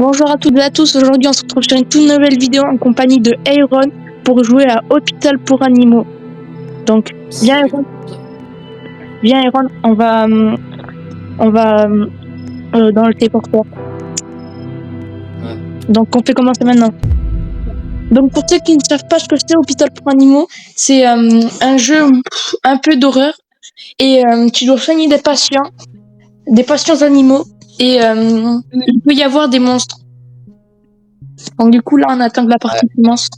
Bonjour à toutes et à tous, aujourd'hui on se retrouve sur une toute nouvelle vidéo en compagnie de Aaron pour jouer à Hôpital pour animaux. Donc, viens Aaron, on va dans le téléporteur. Ouais. Donc on fait commencer maintenant. Donc pour ceux qui ne savent pas ce que c'est Hôpital pour animaux, c'est un jeu un peu d'horreur et tu dois soigner des patients animaux et il peut y avoir des monstres. Donc du coup là on attend que la partie commence.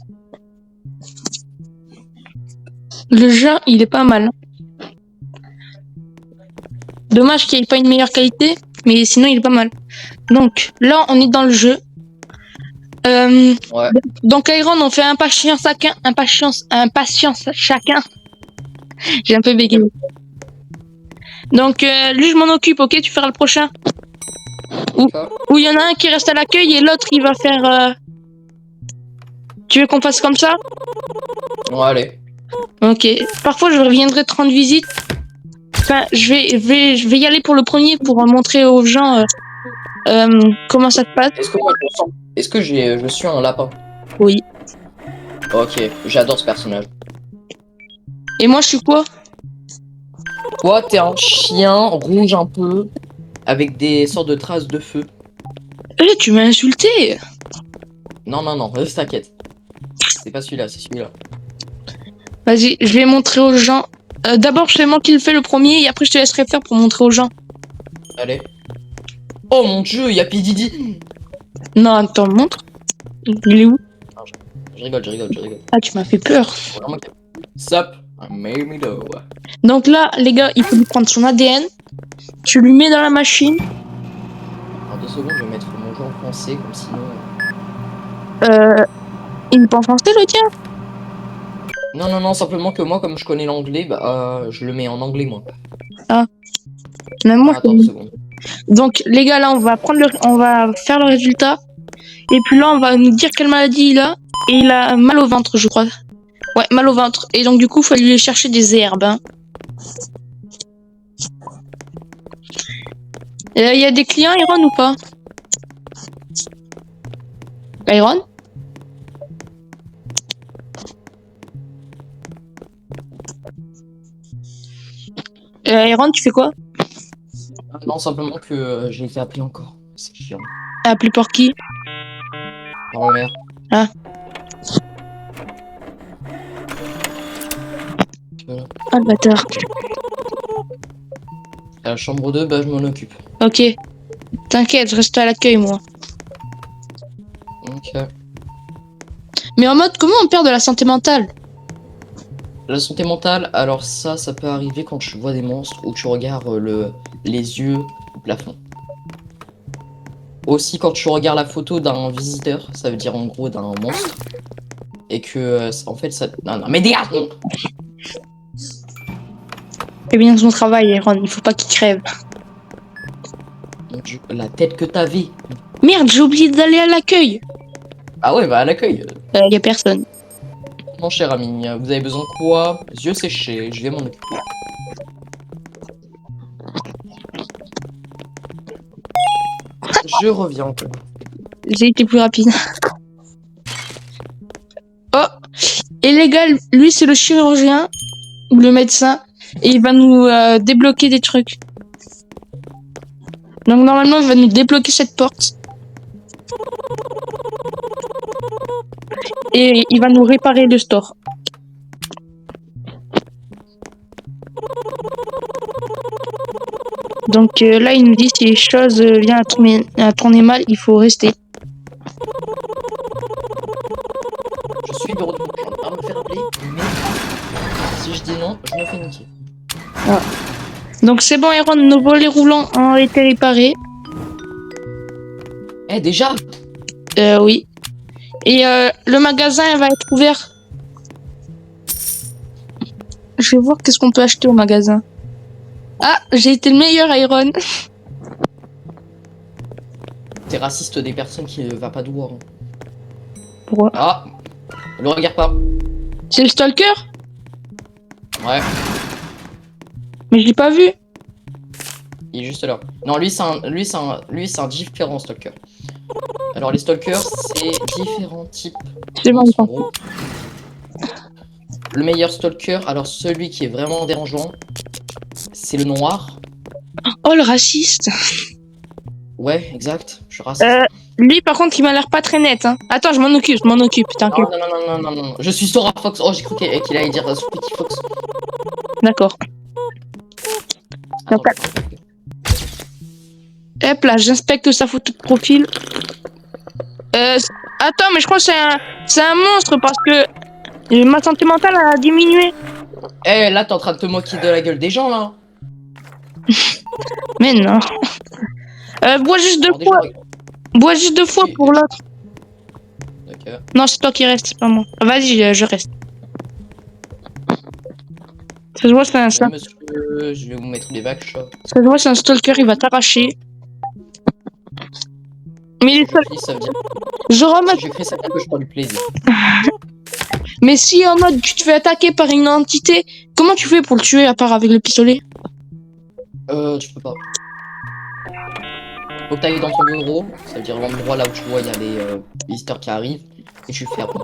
Le jeu il est pas mal. Dommage qu'il n'y ait pas une meilleure qualité, mais sinon il est pas mal. Donc là on est dans le jeu. Ouais. Donc Iron on fait un patient chacun. J'ai un peu bégayé. Donc lui je m'en occupe, ok, tu feras le prochain. Ou il y en a un qui reste à l'accueil et l'autre il va faire... Tu veux qu'on fasse comme ça? Ouais, allez. Ok. Parfois je reviendrai te rendre visite. Enfin, je vais y aller pour le premier pour montrer aux gens comment ça se passe. Est-ce que je suis un lapin? Oui. Ok, j'adore ce personnage. Et moi je suis quoi? Toi, t'es un chien rouge un peu, avec des sortes de traces de feu. Eh, tu m'as insulté. Non, t'inquiète. C'est pas celui-là, c'est celui-là. Vas-y, je vais montrer aux gens. D'abord, c'est moi qui le fais le premier et après je te laisserai faire pour montrer aux gens. Allez. Oh mon dieu, il y a P. Diddy. Non, attends, montre. Il est où? Je rigole. Ah, tu m'as fait peur. Sup, I made me do. Donc là, les gars, il faut lui prendre son ADN. Tu lui mets dans la machine. En 2 secondes, je vais mettre mon jeu en français, comme sinon... Il n'est pas en français, le tien? Non, simplement que moi, comme je connais l'anglais, bah, je le mets en anglais, moi. Ah. Même moi, Attends 2 secondes. Donc, les gars, là, on va faire le résultat. Et puis là, on va nous dire quelle maladie il a. Et il a mal au ventre, je crois. Ouais, mal au ventre. Et donc, du coup, il faut aller chercher des herbes. Hein. Il y a des clients, Iron, ou pas? Iron? Iron, tu fais quoi? Non, simplement que j'ai été appelé encore. C'est chiant. Appelé pour qui? Par ma mère. Ah. Voilà. Ah, le bâtard. À la chambre 2, bah je m'en occupe. Ok. T'inquiète, je reste à l'accueil, moi. Ok. Mais en mode, comment on perd de la santé mentale? La santé mentale, alors ça peut arriver quand tu vois des monstres ou tu regardes les yeux au plafond. Aussi quand tu regardes la photo d'un visiteur, ça veut dire en gros d'un monstre. Et que en fait ça... Non, mais dégage! C'est bien son travail, Iron, il faut pas qu'il crève. Mon Dieu, la tête que t'avais. Merde, j'ai oublié d'aller à l'accueil. Ah ouais, bah à l'accueil. Y a personne. Mon cher ami, vous avez besoin de quoi? Yeux séchés, je vais m'en occuper. Je reviens. J'ai été plus rapide. Oh! Et les gars, lui c'est le chirurgien ou le médecin et il va nous débloquer des trucs. Donc normalement il va nous débloquer cette porte. Et il va nous réparer le store. Donc là il nous dit si les choses viennent à tourner mal, il faut rester. Je suis de retour, je viens de me faire appeler, mais si je dis non, je me fais niquer. Ah. Donc c'est bon Aaron, nos volets roulants ont été réparés. Eh déjà? Oui. Et le magasin va être ouvert. Je vais voir qu'est-ce qu'on peut acheter au magasin. Ah, j'ai été le meilleur Iron. T'es raciste des personnes qui ne va pas voir. Hein. Pourquoi? Ah, le regarde pas. C'est le stalker? Ouais, Mais je l'ai pas vu. il est juste là. Non, lui c'est un différent stalker. Alors les stalkers, c'est différents types. C'est bon, Ils sont attends. gros. Le meilleur stalker, alors celui qui est vraiment dérangeant, c'est le noir. Oh, le raciste. Ouais, exact, je suis raciste. Euh, Lui, par contre, il m'a l'air pas très net. Hein. Attends, je m'en occupe, Non, t'inquiète. non, non, non, non, non, non. Je suis Sora Fox. Oh, j'ai cru qu'il allait dire Sweetie Fox. D'accord. Donc, Attends, hop là, j'inspecte sa photo de profil. Attends, mais je crois que c'est un monstre parce que ma santé mentale a diminué. Eh, là, t'es en train de te moquer de la gueule des gens, là. Mais non. Bois juste deux Alors, déjà, fois. Bois juste deux fois Oui. pour l'autre. D'accord. Non, c'est toi qui restes, c'est pas moi. Vas-y, je reste. Ça se voit, c'est un, Oui, monsieur, je vais vous mettre des vagues, chat. ça se voit, c'est un stalker, il va t'arracher. Mais, Si je crie, ça veut dire... je remets. Si je crie, ça veut dire que je prends du plaisir. Mais si en mode tu te fais attaquer par une entité, comment tu fais pour le tuer à part avec le pistolet? Tu peux pas. Faut que t'ailles dans ton bureau, ça veut dire l'endroit là où tu vois, il y a les visiteurs qui arrivent, et tu le fermes.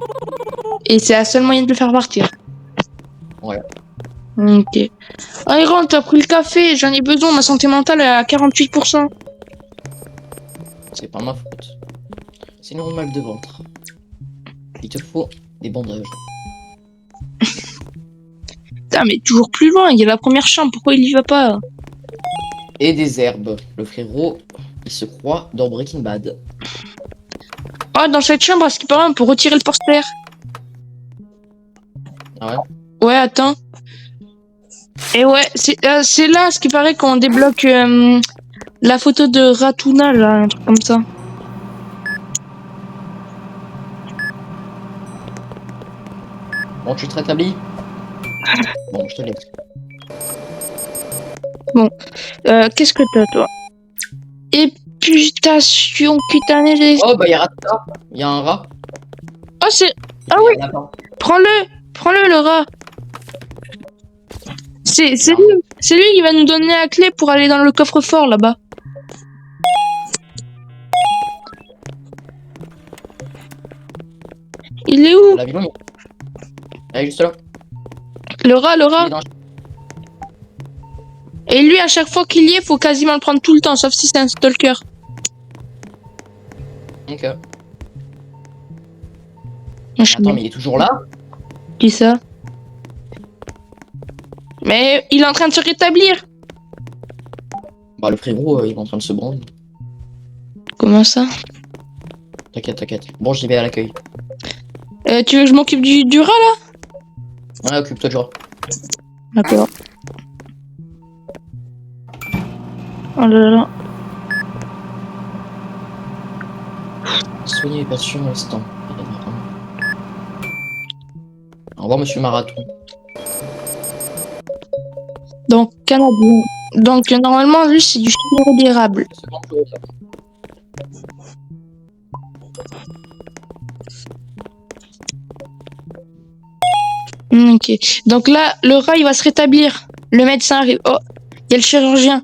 Et c'est la seule moyen de le faire partir. Ouais. Ok. Iron, t'as pris le café, j'en ai besoin, ma santé mentale est à 48%. C'est pas ma faute. C'est normal de ventre. Il te faut des bandages. Putain, mais toujours plus loin, il y a la première chambre, pourquoi il y va pas? Et des herbes. Le frérot, il se croit dans Breaking Bad. Oh, dans cette chambre, à ce qui paraît, on peut retirer le poster. Ah ouais? Ouais, attends. Et ouais, c'est là, à ce qui paraît, qu'on débloque la photo de Ratuna, là, un truc comme ça. Bon, tu te rétablis? Bon, je te laisse. Qu'est-ce que t'as, toi? Éputation cutanée des... Oh, bah, il y a Rata. Il y a un rat. Oh, c'est... Il y a oui. un lapin. Prends-le, le rat. C'est lui qui va nous donner la clé pour aller dans le coffre-fort, là-bas. Il est où? La violon, elle est juste là. Le rat. Il est dans... Et lui, à chaque fois qu'il y est, faut quasiment le prendre tout le temps, sauf si c'est un stalker. Ok. Attends, mais il est toujours là? Qui ça? Mais il est en train de se rétablir. Bah, le frérot, il est en train de se branler. Comment ça? T'inquiète, t'inquiète. Bon, j'y vais à l'accueil. Tu veux que je m'occupe du rat, là? Ouais, occupe-toi du rat. D'accord. Oh là là. Soignez les patients à l'instant. Au revoir, monsieur Marathon. Donc, canadien. Donc, normalement, lui, c'est du sirop d'érable. C'est bon, toujours ça. Ok. Donc là, le rat, il va se rétablir. Le médecin arrive. Oh, il y a le chirurgien.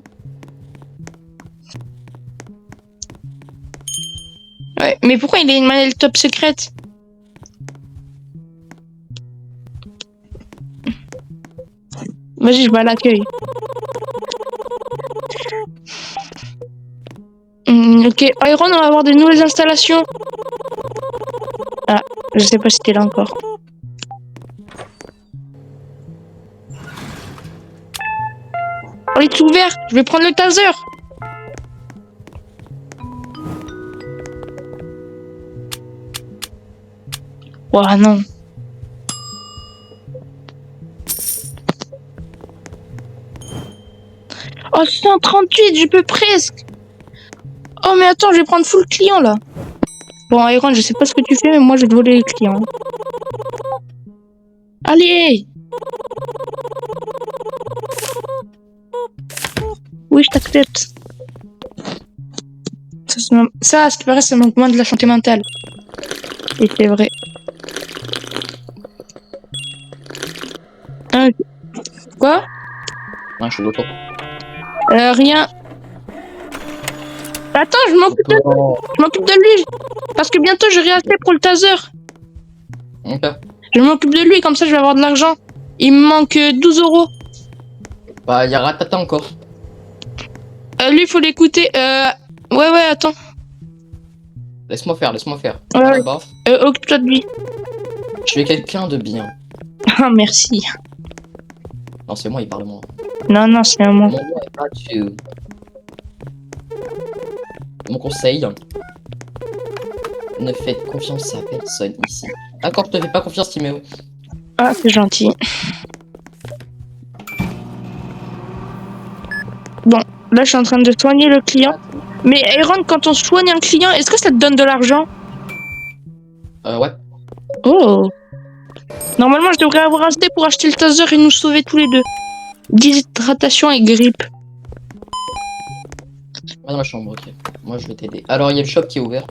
Ouais, mais pourquoi il a une manette top secrète? Vas-y, je vais à l'accueil. Ok, Iron, on va avoir de nouvelles installations. Ah, je sais pas si t'es là encore. Oh, il est ouvert. Je vais prendre le taser. Oh non. Oh, 138, je peux presque. Oh, mais attends, je vais prendre full client là. Bon, Iron, je sais pas ce que tu fais, mais moi je vais te voler les clients. Allez! Oui, je t'accepte. Ça, à ce qui paraît, ça manque moins de la santé mentale. Et c'est vrai. Quoi? Ouais, je suis d'auto. Rien. Attends, je m'occupe de lui. Parce que bientôt, j'aurai assez pour le taser. Ok. Je m'occupe de lui, comme ça, je vais avoir de l'argent. Il me manque 12 euros. Bah, y'a Ratata encore. Lui, il faut l'écouter. Ouais, attends. Laisse-moi faire. Ouais, ouais. Là-bas. Occupe-toi de lui. Je suis quelqu'un de bien. Ah, merci. Non, c'est moi, il parle moi. Non, c'est à moi. Mon nom est Mathieu. Mon conseil, ne faites confiance à personne ici. D'accord, je te fais pas confiance, Timéo. Ah, c'est gentil. Bon, là, je suis en train de soigner le client. Mais Aaron, quand on soigne un client, est-ce que ça te donne de l'argent? Ouais. Oh. Normalement, je devrais avoir assez pour acheter le taser et nous sauver tous les deux. Déshydratation et grippe. Va dans la chambre, ok. Moi, je vais t'aider. Alors, il y a le shop qui est ouvert.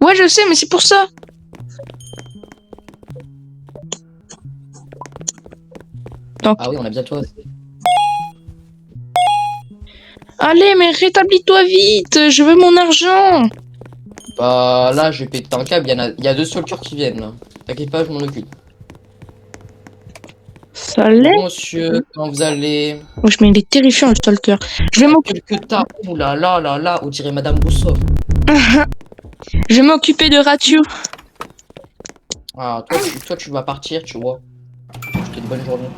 Ouais, je sais, mais c'est pour ça. Donc, Ah oui, on a bientôt assez. allez, mais rétablis-toi vite. Je veux mon argent. Bah, là, je vais péter un câble. Il y a 2 structures qui viennent, là. T'inquiète pas, je m'en occupe. Ça l'est. Bonjour, monsieur, comment vous allez? Wesh, mais il est terrifiant, le stalker. Je vais m'occuper. Quelques tas. Ouh là, on dirait Madame Rousseau. Je vais m'occuper de Ratio. Ah, toi, tu vas partir, tu vois. Je te dis bonne journée.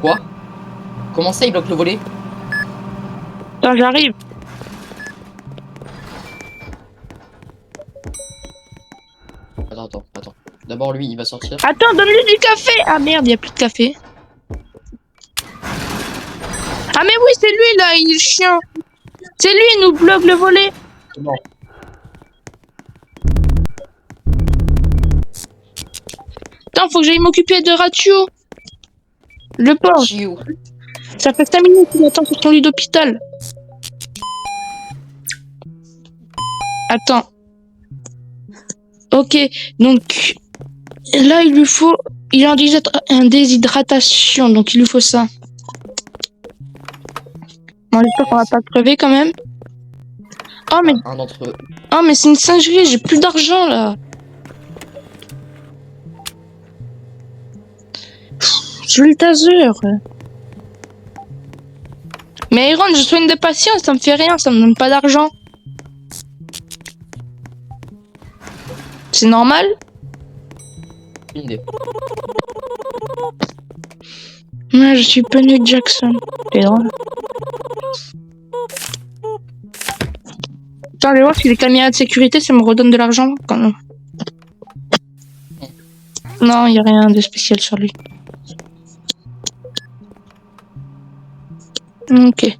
Quoi? Comment ça, il bloque le volet? Attends, j'arrive. Attends. D'abord, lui, il va sortir. Attends, donne-lui du café. Ah merde, il n'y a plus de café. Ah mais oui, c'est lui là, il est chiant. C'est lui, il nous bloque le volet. Non. Attends, faut que j'aille m'occuper de Ratio. Le pauvre. Chiou. Ça fait 5 minutes qu'il attend sur son lit d'hôpital. Attends. Ok, donc là il lui faut... Il est en déshydratation, donc il lui faut ça. Bon, j'espère qu'on va pas crever quand même. Un d'entre eux. Oh mais c'est une singerie, j'ai plus d'argent là. Je veux le taser. Mais Aaron, je soigne des patients, ça me fait rien, ça me donne pas d'argent. C'est normal? Une idée. Ouais, je suis Penny Jackson. C'est drôle. Attends, je vais voir si les caméras de sécurité, ça me redonne de l'argent quand même. Non, il n'y a rien de spécial sur lui. Ok.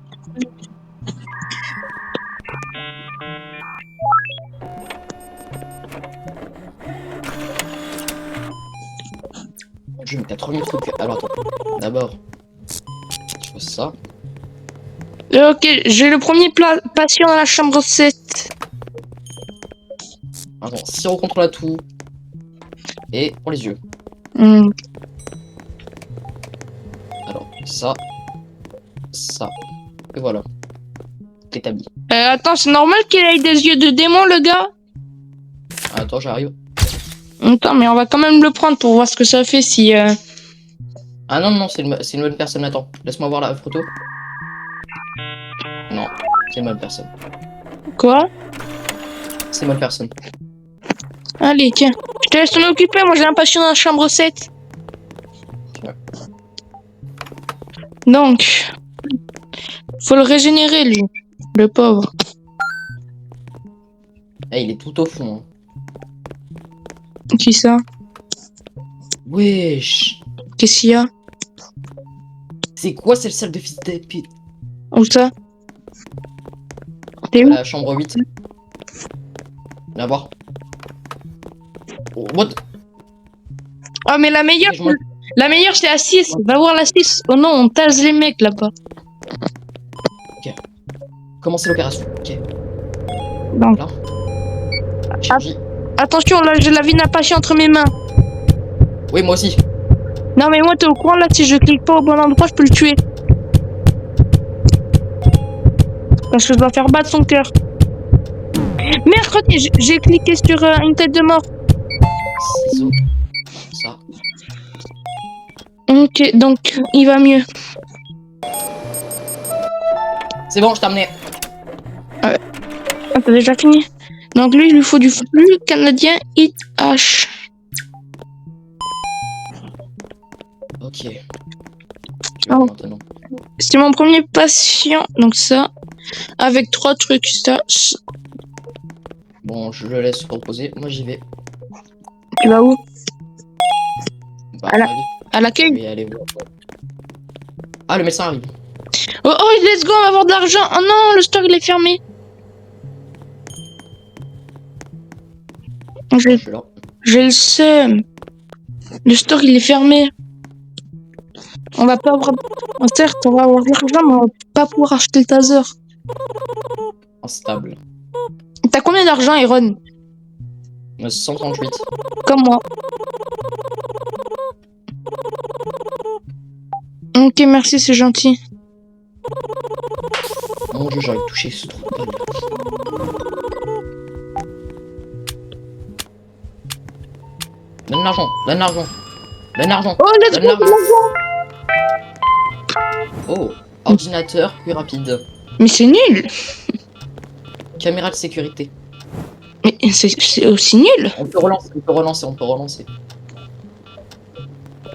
Je vais mettre 3000 trucs. Alors attends. D'abord, je fais ça. Ok, j'ai le premier patient dans la chambre 7. Attends, sirop contre la toux. Et pour les yeux. Alors, ça. Et voilà. Établi. Attends, c'est normal qu'il ait des yeux de démon, le gars? Attends, j'arrive. Attends, mais on va quand même le prendre pour voir ce que ça fait si... Ah non, c'est une bonne personne. Attends, laisse-moi voir la photo. Non, c'est une bonne personne. Quoi? C'est une bonne personne. Allez, tiens. Je te laisse t'en occuper, moi j'ai un patient dans la chambre 7. Ouais. Donc... Faut le régénérer, lui. Le pauvre. Eh, il est tout au fond. Hein. Qui ça? Wesh. Qu'est-ce qu'il y a? C'est quoi cette salle de fils de pute? Où ça? T'es où? La chambre 8. Viens voir. Oh, what? Oh, mais la meilleure... La meilleure, c'est la 6. Va voir la 6. Oh non, on tase les mecs, là-bas. Ok. Commencez l'opération. Ok. Donc... Là. Chirurgie. Attention, là, j'ai la vie d'un patient entre mes mains. Oui, moi aussi. Non, mais moi, t'es au courant, là, si je clique pas au bon endroit, je peux le tuer. Parce que je dois faire battre son cœur. Mercredi, j'ai cliqué sur une tête de mort. Ciseaux. Ça. Ok, donc il va mieux. C'est bon, je t'ai amené. Ah, t'as déjà fini? Donc lui, il lui faut du flux canadien Hit H. Ok. Tu Ah. vois maintenant. C'est mon premier patient, donc ça, avec 3 trucs, ça. Bon, je le laisse reposer. Moi, j'y vais. Tu vas où? Bah, À la- allez. À Je l'accueil? vais aller voir. Ah, le médecin arrive. Oh, oh, let's go, on va avoir de l'argent. Oh non, le store il est fermé. Je suis là. J'ai le seum. Le store il est fermé. On va pas avoir. Certes, on va avoir de l'argent, mais on va pas pouvoir acheter le taser. Instable. T'as combien d'argent, Iron? 138. Comme moi. Ok, merci, c'est gentil. Mon dieu, j'aurais touché ce trou de balle. Donne l'argent, donne l'argent. Donne l'argent. Oh, let's Donne go, l'argent. let's go. Oh, ordinateur plus rapide. Mais c'est nul. Caméra de sécurité. Mais c'est aussi nul. On peut relancer, on peut relancer, on peut relancer.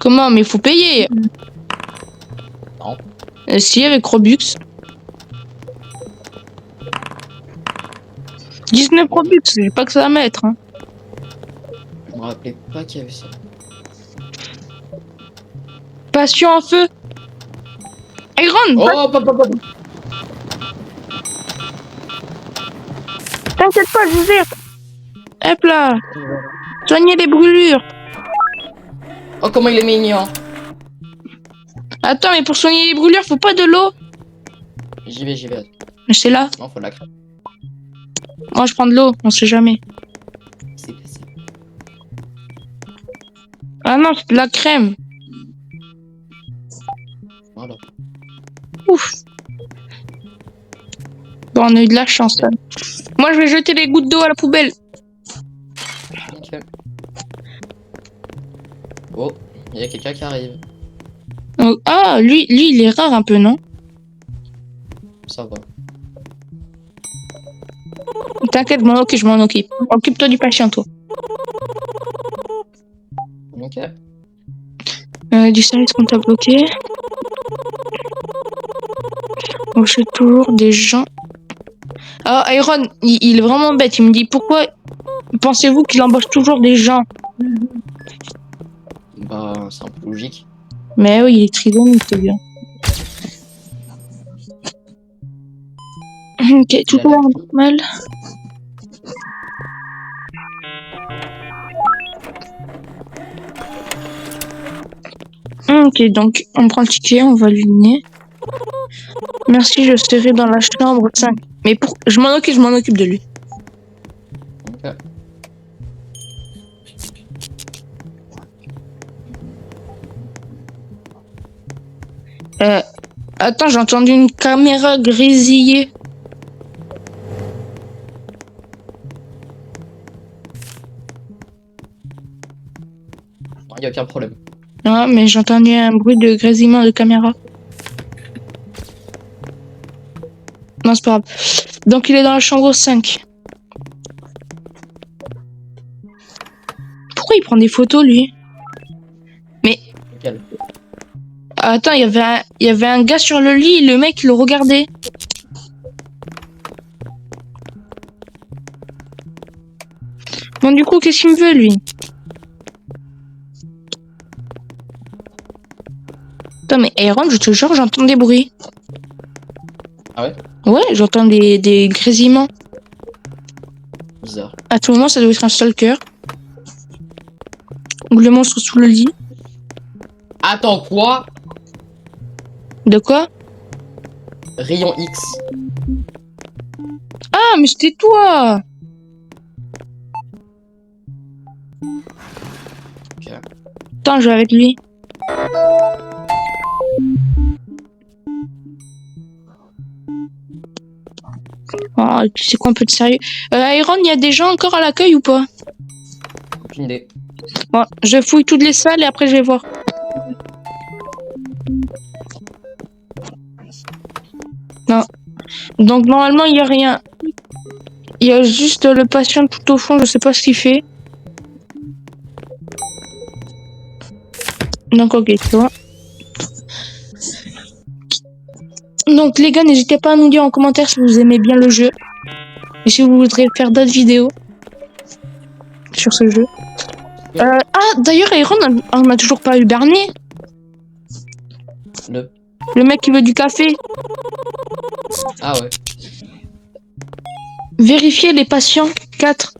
Comment? Mais faut payer. Non. Si, avec Robux. 19 Robux, j'ai pas que ça à mettre. Hein. Je me rappelais pas qu'il y avait ça. Patient en feu. Iron, Oh, hop, hop, hop, hop. t'inquiète pas, je vais. Hop là. Soignez les brûlures. Oh, comment il est mignon. Attends, mais pour soigner les brûlures, faut pas de l'eau. J'y vais, j'y vais. Mais c'est là. Non, faut la crème. Moi, je prends de l'eau, on sait jamais. C'est passé. Ah non, c'est de la crème. Voilà. Ouf. Bon, on a eu de la chance, là. Moi, je vais jeter les gouttes d'eau à la poubelle. Ok. Oh, il y a quelqu'un qui arrive. Ah, lui, il est rare un peu, non? Ça va. T'inquiète, je m'en occupe. Occupe-toi du patient, toi. Ok. Du service comptable, ok. On achète toujours des gens. Ah, Iron, il est vraiment bête. Il me dit pourquoi pensez-vous qu'il embauche toujours des gens? Bah, c'est un peu logique. Mais oui, il est trisomique, c'est bien. Ok, tout a est la normal. Ok, donc on prend le ticket, on va lui donner. Merci, je serai dans la chambre 5. Mais pour... je m'en occupe de lui. Ok. Attends, j'ai entendu une caméra grésiller. Il n'y a aucun problème. Ah, mais j'ai entendu un bruit de grésillement de caméra. Non, c'est pas grave. Donc il est dans la chambre 5. Pourquoi il prend des photos, lui? Mais... Nickel. Attends, il y avait un gars sur le lit, le mec il le regardait. Bon, du coup, qu'est-ce qu'il me veut, lui? Attends, mais Aaron, je te jure, j'entends des bruits. Ah ouais? Ouais, j'entends des grésillements. Bizarre. À tout moment, ça doit être un stalker. Ou le monstre sous le lit. Attends, quoi? De quoi? Rayon X. Ah, mais c'était toi! Ok. Attends, je vais avec lui. Oh, c'est quoi un peu de sérieux? Iron, il y a des gens encore à l'accueil ou pas? Aucune idée. Bon, je fouille toutes les salles et après je vais voir. Non. Donc normalement il y a rien. Il y a juste le patient tout au fond, je sais pas ce qu'il fait. Donc ok, tu vois. Donc les gars, n'hésitez pas à nous dire en commentaire si vous aimez bien le jeu. Et si vous voudrez faire d'autres vidéos sur ce jeu. Ah, d'ailleurs, Iron, on n'a toujours pas eu Bernier. Le mec qui veut du café. Ah ouais. Vérifier les patients. 4.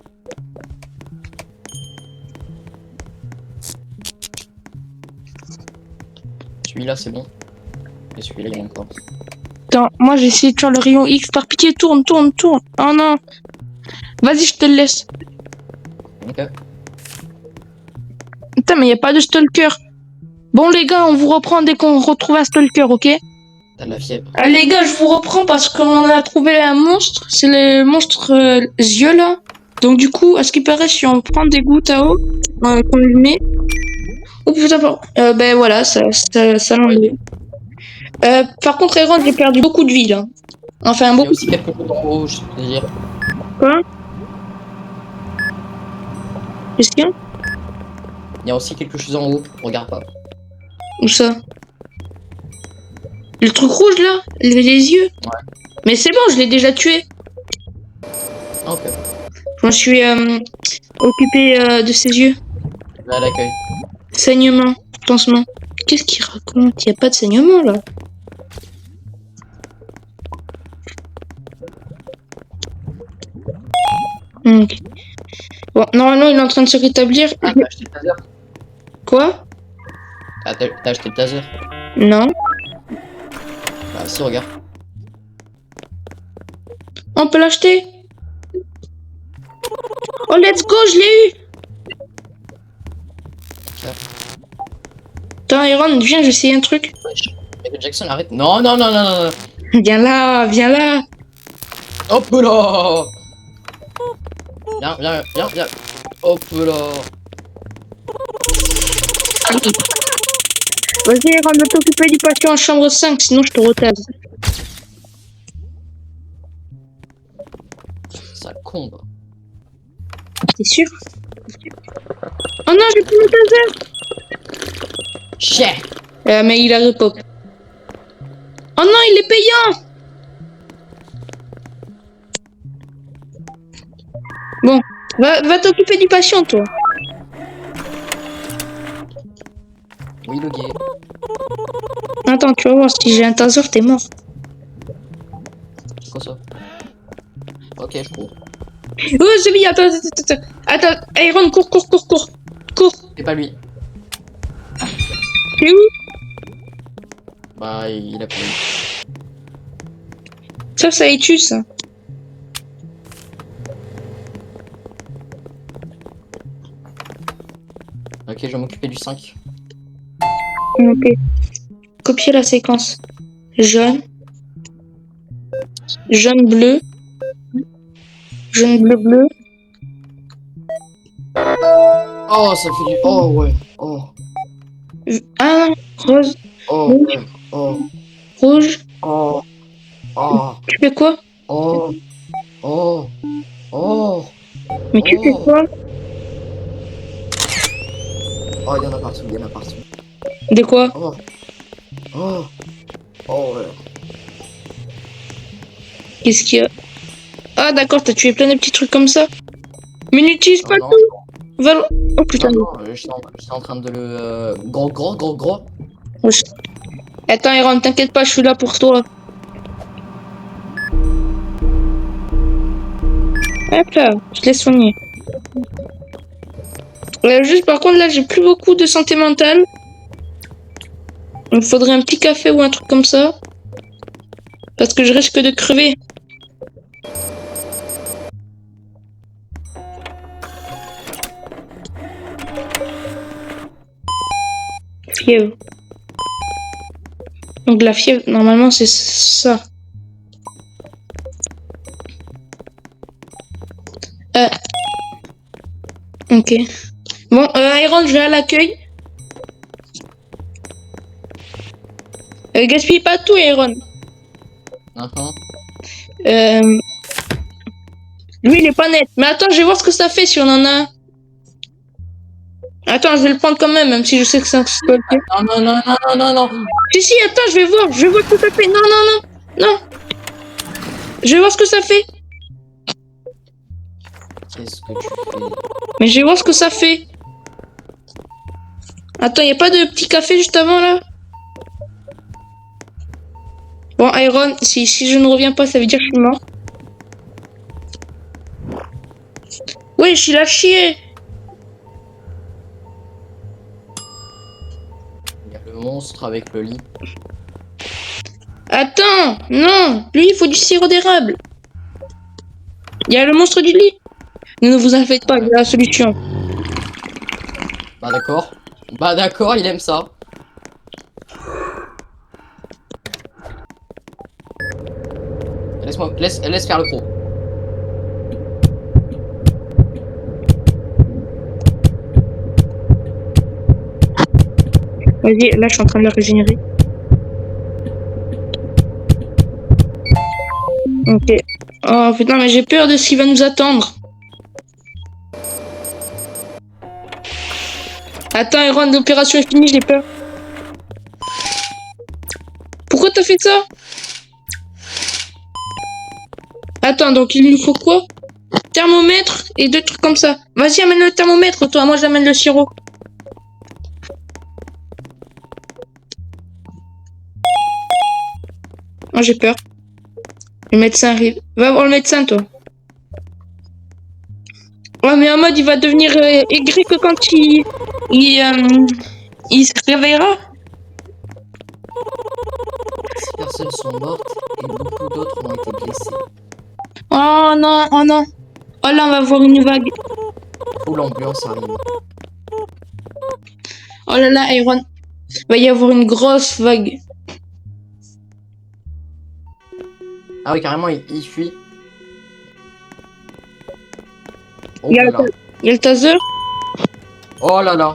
Celui-là, c'est bon. Et celui-là, il y a encore. Attends, moi j'ai essayé de faire le rayon X. Par pitié, tourne. Oh non. Vas-y, je te le laisse. Ok. Putain, mais y a pas de stalker. Bon les gars, on vous reprend dès qu'on retrouve un stalker, ok? T'as de la fièvre. Les gars, je vous reprends parce qu'on a trouvé un monstre. C'est le monstre yeux là. Donc du coup, à ce qui paraît, si on prend des gouttes à eau, qu'on lui met. Oh putain, ben voilà, ça l'enlève. Par contre, Aaron, j'ai perdu beaucoup de vie là. Enfin, Il y a beaucoup. aussi quelque chose en haut, je veux dire. Quoi? Qu'est-ce qu'il y a? Il y a aussi quelque chose en haut. Regarde pas. Où ça? Le truc rouge là? Les yeux? Ouais. Mais c'est bon, je l'ai déjà tué. Ok. Je me suis occupé de ses yeux. Là, à l'accueil. Saignement, pansement. Qu'est-ce qu'il raconte? Il n'y a pas de saignement là. Ok. Bon, normalement il est en train de se rétablir. Ah, t'as acheté le taser? Quoi? Ah, t'as acheté le taser? Non. Bah, si, regarde. On peut l'acheter? Oh, let's go, je l'ai eu! Ok. Attends, Iron, viens, j'essaye un truc. Michael Jackson, arrête. Non, non, non, non, non, non. Viens là, viens là. Hop là. Viens. Hop là. Vas-y, Iron, va t'occuper du patient en chambre 5, sinon je te retase. Ça combe. T'es sûr? Oh non, j'ai plus mon taser! Chien. Mais il a repop. Oh non, il est payant! Bon, va t'occuper du patient, toi. Oui, le gay. Attends, tu vas voir, si j'ai un taser, t'es mort. C'est quoi ça? Ok, je cours. Oh, c'est bien, attends, Iron, cours. Cours. C'est pas lui. T'es où? Bah, il a pris. Ça les tue, ça. Ok, je vais m'occuper du 5. Ok. Copier la séquence. Jaune, bleu, bleu. Oh, ça fait du. Oh, ouais. Oh. Ah, rose, Oh, ouais. Oh. rouge. Oh. Oh. Tu fais quoi? Oh. Oh. Oh. Mais tu fais quoi? Oh, il y en a partout. De quoi? Oh. Oh. Oh, ouais. Qu'est-ce qu'il y a? Ah, d'accord, t'as tué plein de petits trucs comme ça. Mais n'utilise pas Non, tout. Oh putain. non, j'étais en train de le. Gros. Wesh. Attends, Iron, t'inquiète pas, je suis là pour toi. Hop là, je te l'ai soigné. Juste par contre, là, j'ai plus beaucoup de santé mentale. Il me faudrait un petit café ou un truc comme ça. Parce que je risque de crever. Fièvre. Donc la fièvre, normalement, c'est ça. Ok. Bon, Iron, je vais à l'accueil. Gaspille pas tout, Iron. Euh, Lui, il est pas net. Mais attends, je vais voir ce que ça fait si on en a un. Attends, je vais le prendre quand même si je sais que c'est un stalker. Non, non, non, non, non, non, non. Si, attends, je vais voir ce que ça fait. Non, non, non, non. Je vais voir ce que ça fait. Qu'est-ce que tu fais? Mais je vais voir ce que ça fait. Attends, y a pas de petit café juste avant là? Bon, Iron, si je ne reviens pas, ça veut dire que je suis mort. Ouais, je suis là chier. Il y a le monstre avec le lit. Attends, non, lui, il faut du sirop d'érable. Il y a le monstre du lit. Ne vous en faites pas, il y a la solution. Bah d'accord. Bah d'accord, il aime ça. Laisse faire le pro. Vas-y, là, je suis en train de le régénérer. Ok. Oh putain, mais j'ai peur de ce qui va nous attendre. Attends, Iron, l'opération est finie, j'ai peur. Pourquoi t'as fait ça? Attends, donc il nous faut quoi? Thermomètre et deux trucs comme ça. Vas-y, amène le thermomètre, toi. Moi, j'amène le sirop. Oh, j'ai peur. Le médecin arrive. Va voir le médecin, toi. Ouais, mais en mode, il va devenir aigri que quand il se réveillera. 6 personnes sont mortes et beaucoup d'autres ont été blessées. Oh non, oh non. Oh là, on va voir une vague. Où l'ambulance arrive. Oh là là, Iron. Va y avoir une grosse vague. Ah oui, carrément, il fuit. Oh Il y a là là. le taser. Oh là là.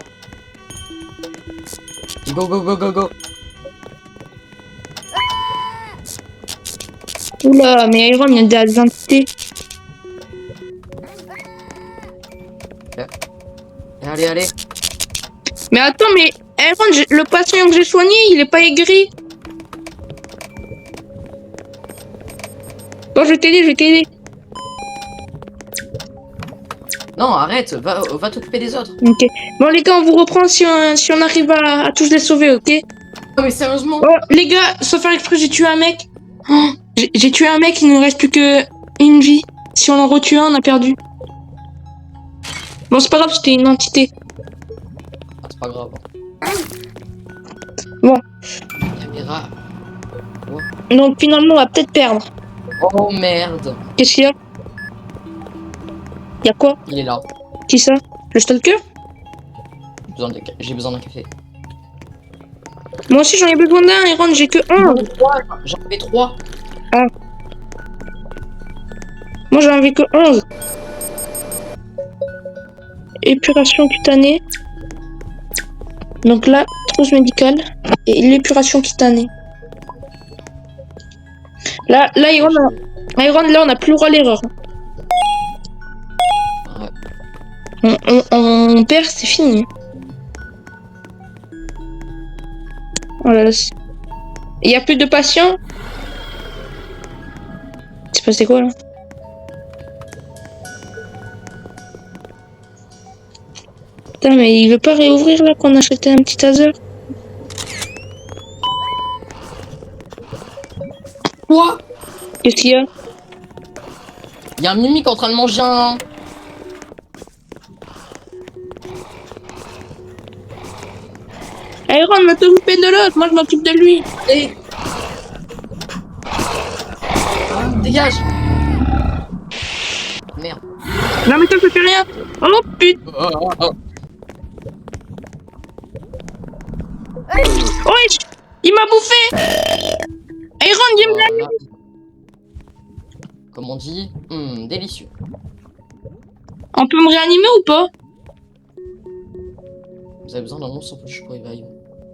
Go, go, go, go, go. Oula, mais Iron, il y a des entités. Allez, allez. Mais attends, mais Iron, le patient que j'ai soigné, il est pas aigri. Bon, je vais t'aider. Non, arrête, va t'occuper des autres. Ok. Bon, les gars, on vous reprend si on arrive à tous les sauver, ok? Non, mais sérieusement. Oh, les gars, sans faire exprès, j'ai tué un mec. Oh, j'ai tué un mec, il ne reste plus que une vie. Si on en retue un, on a perdu. Bon, c'est pas grave, c'était une entité. Ah, c'est pas grave. Bon. Caméra. Donc, finalement, on va peut-être perdre. Oh merde. Qu'est-ce qu'il y a? Y a quoi? Il est là. Qui ça? Le stalker? J'ai besoin d'un café. Moi aussi, j'en ai besoin d'un, Iron, j'ai que un. J'en avais 3. Ah. Moi, j'en avais que 11. Épuration cutanée. Donc là, trousse médicale et l'épuration cutanée. Là, Iron, là, on n'a plus le droit à l'erreur. Ouais. On perd, c'est fini. Oh là là. Il n'y a plus de patients. C'est passé quoi là? Putain, mais il veut pas réouvrir là qu'on a acheté un petit taser. Quoi? Qu'est-ce qu'il y a? Il y a un mimique en train de manger un. Iron va t'occuper de l'autre, moi je m'occupe de lui. Et... Dégage. Merde. Non mais toi ça fait rien. Oh putain. Wesh, il m'a bouffé. Iron, il me l'a Voilà. Comme on dit, délicieux. On peut me réanimer ou pas? Vous avez besoin d'un ours en peluche pour y vivre.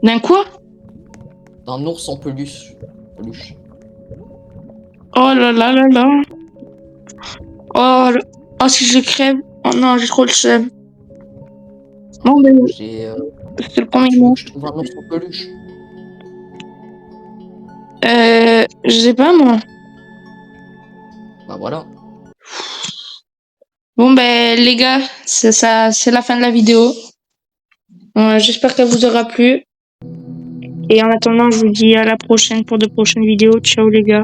D'un quoi? D'un ours en peluche. Peluche. Oh là là là là. Oh, oh si je crève. Oh non, j'ai trop le seum. Bon, ben, J'ai. c'est le premier Tu veux mot. que je trouve un ours en peluche? Je sais pas moi. Bah voilà. Bon ben les gars, c'est ça, c'est la fin de la vidéo. J'espère qu'elle vous aura plu. Et en attendant, je vous dis à la prochaine pour de prochaines vidéos. Ciao les gars.